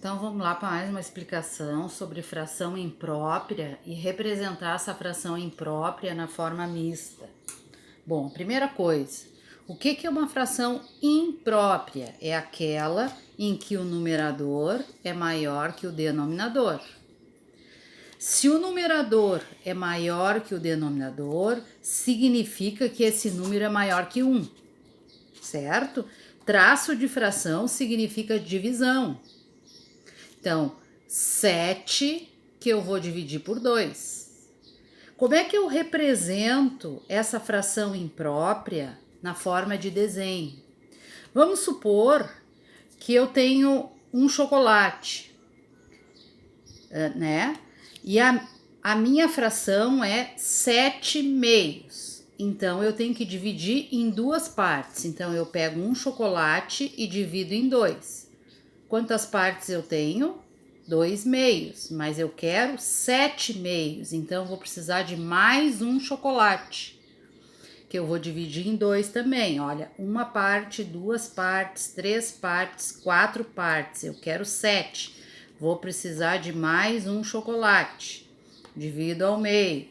Então vamos lá para mais uma explicação sobre fração imprópria e representar essa fração imprópria na forma mista. Bom, primeira coisa, o que é uma fração imprópria? É aquela em que o numerador é maior que o denominador. Se o numerador é maior que o denominador, significa que esse número é maior que 1, certo? Traço de fração significa divisão. Então, 7 que eu vou dividir por 2. Como é que eu represento essa fração imprópria na forma de desenho? Vamos supor que eu tenho um chocolate, né? E a minha fração é 7 meios. Então, eu tenho que dividir em duas partes. Então, eu pego um chocolate e divido em 2. Quantas partes eu tenho? 2 meios, mas eu quero 7 meios, então eu vou precisar de mais um chocolate, que eu vou dividir em 2 também. Olha, uma parte, 2 partes, 3 partes, 4 partes, eu quero 7. Vou precisar de mais um chocolate, divido ao meio.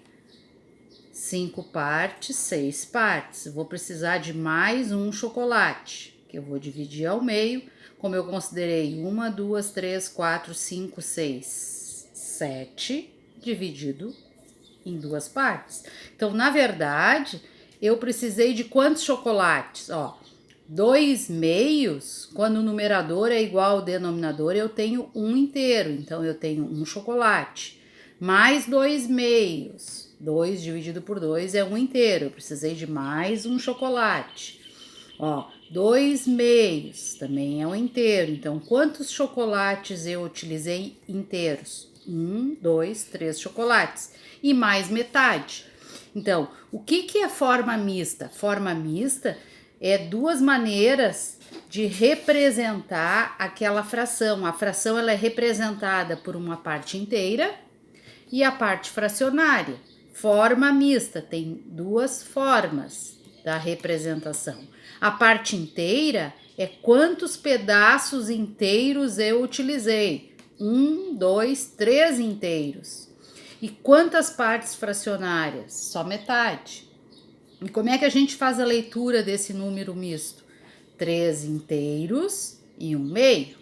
5 partes, 6 partes, vou precisar de mais um chocolate, que eu vou dividir ao meio. Como eu considerei 1, 2, 3, 4, 5, 6, 7, dividido em duas partes. Então, na verdade, eu precisei de quantos chocolates? Ó, 2 meios, quando o numerador é igual ao denominador, eu tenho um inteiro. Então, eu tenho um chocolate. Mais 2 meios. 2 dividido por 2 é um inteiro. Eu precisei de mais um chocolate. Ó, 2 meios também é um inteiro. Então, quantos chocolates eu utilizei inteiros? 1, 2, 3 chocolates. E mais metade. Então, o que é forma mista? Forma mista é duas maneiras de representar aquela fração. A fração ela é representada por uma parte inteira e a parte fracionária. Forma mista tem duas formas da representação. A parte inteira é quantos pedaços inteiros eu utilizei. 1, 2, 3 inteiros. E quantas partes fracionárias? Só metade. E como é que a gente faz a leitura desse número misto? 3 inteiros e 1 meio.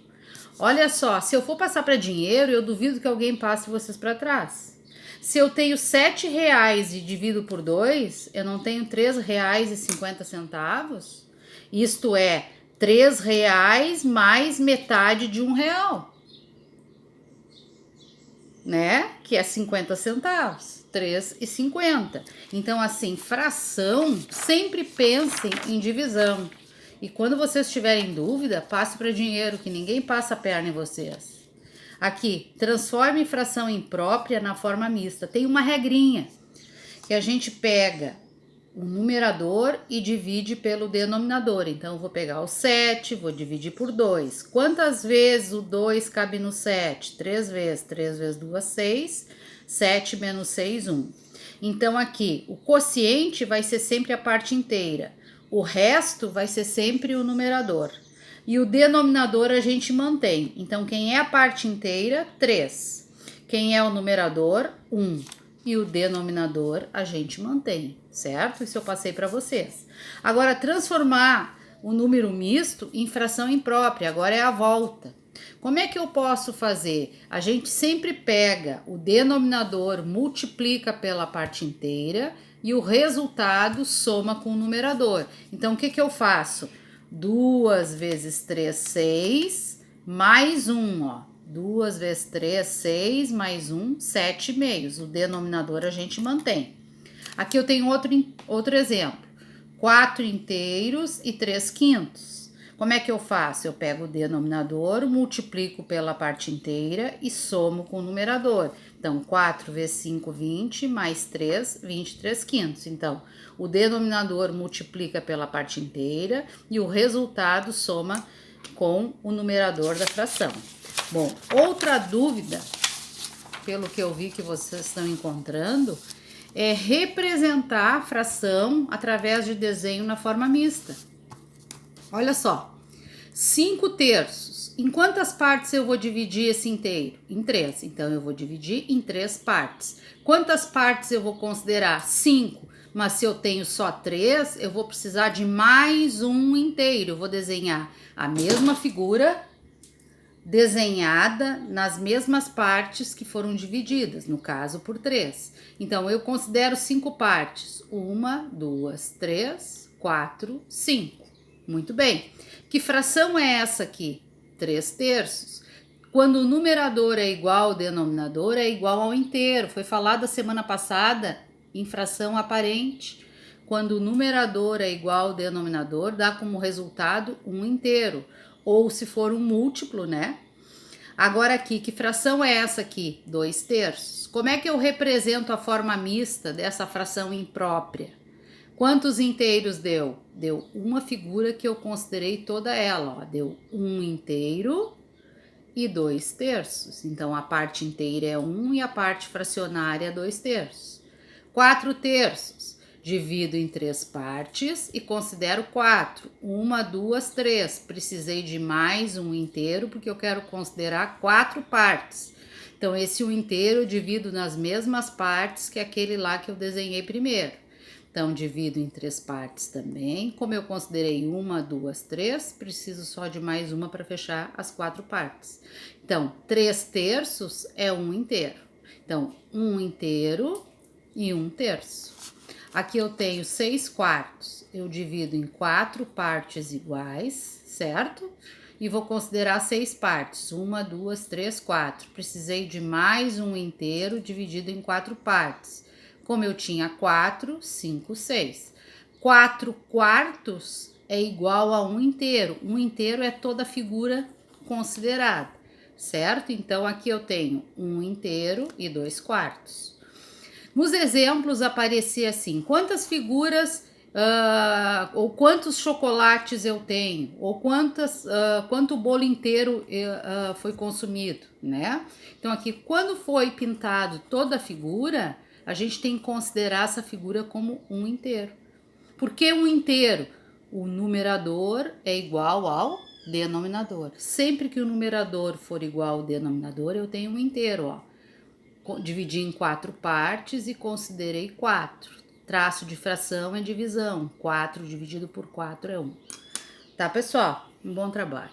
Olha só, se eu for passar para dinheiro, eu duvido que alguém passe vocês para trás. Se eu tenho R$7 e divido por 2, eu não tenho R$3,50. Isto é, R$3 mais metade de R$1, né? Que é 50 centavos, 3,50. Então, assim, fração, sempre pensem em divisão. E quando vocês tiverem dúvida, passe para dinheiro, que ninguém passa a perna em vocês. Aqui, transforme fração imprópria na forma mista. Tem uma regrinha, que a gente pega o numerador e divide pelo denominador. Então, eu vou pegar o 7, vou dividir por 2. Quantas vezes o 2 cabe no 7? 3 vezes. 3 vezes 2, 6. 7 menos 6, 1. Então, aqui, o quociente vai ser sempre a parte inteira. O resto vai ser sempre o numerador. E o denominador a gente mantém. Então, quem é a parte inteira? 3. Quem é o numerador? 1. E o denominador a gente mantém, certo? Isso eu passei para vocês. Agora, transformar o número misto em fração imprópria, agora é a volta. Como é que eu posso fazer? A gente sempre pega o denominador, multiplica pela parte inteira e o resultado soma com o numerador. Então, o que eu faço? 2 vezes 3, 6, mais 1, ó. 2 vezes 3, 6, mais 1, 7 meios. O denominador a gente mantém. Aqui eu tenho outro exemplo. 4 inteiros e 3 quintos. Como é que eu faço? Eu pego o denominador, multiplico pela parte inteira e somo com o numerador. Então, 4 vezes 5, 20, mais 3, 23 quintos. Então, o denominador multiplica pela parte inteira e o resultado soma com o numerador da fração. Bom, outra dúvida, pelo que eu vi que vocês estão encontrando, é representar a fração através de desenho na forma mista. Olha só, 5 terços Em quantas partes eu vou dividir esse inteiro? Em 3. Então, eu vou dividir em 3 partes. Quantas partes eu vou considerar? 5. Mas se eu tenho só 3, eu vou precisar de mais um inteiro. Eu vou desenhar a mesma figura desenhada nas mesmas partes que foram divididas, no caso por 3. Então, eu considero 5 partes. 1, 2, 3, 4, 5. Muito bem. Que fração é essa aqui? 3 terços. Quando o numerador é igual ao denominador, é igual ao inteiro. Foi falado a semana passada em fração aparente. Quando o numerador é igual ao denominador, dá como resultado um inteiro. Ou se for um múltiplo, né? Agora aqui, que fração é essa aqui? 2 terços. Como é que eu represento a forma mista dessa fração imprópria? Quantos inteiros deu? Deu uma figura que eu considerei toda ela, ó. Deu 1 inteiro e 2 terços. Então, a parte inteira é 1 e a parte fracionária é 2 terços. 4 terços. Divido em 3 partes e considero 4. 1, 2, 3. Precisei de mais um inteiro porque eu quero considerar 4 partes. Então, esse 1 inteiro eu divido nas mesmas partes que aquele lá que eu desenhei primeiro. Então, divido em 3 partes também. Como eu considerei 1, 2, 3, preciso só de mais uma para fechar as 4 partes. Então, 3 terços é 1 inteiro. Então, 1 inteiro e 1 terço. Aqui eu tenho 6 quartos. Eu divido em 4 partes iguais, certo? E vou considerar 6 partes. 1, 2, 3, 4. Precisei de mais um inteiro dividido em 4 partes. Como eu tinha 4, 5, 6. 4 quartos é igual a 1 inteiro. 1 inteiro é toda a figura considerada, certo? Então, aqui eu tenho 1 inteiro e 2 quartos. Nos exemplos aparecia assim, quantas figuras ou quantos chocolates eu tenho, ou quanto bolo inteiro foi consumido, né? Então aqui, quando foi pintado toda a figura, a gente tem que considerar essa figura como um inteiro. Por que um inteiro? O numerador é igual ao denominador. Sempre que o numerador for igual ao denominador, eu tenho um inteiro, ó. Dividi em 4 partes e considerei 4. Traço de fração é divisão. 4 dividido por 4 é 1. Tá, pessoal? Um bom trabalho.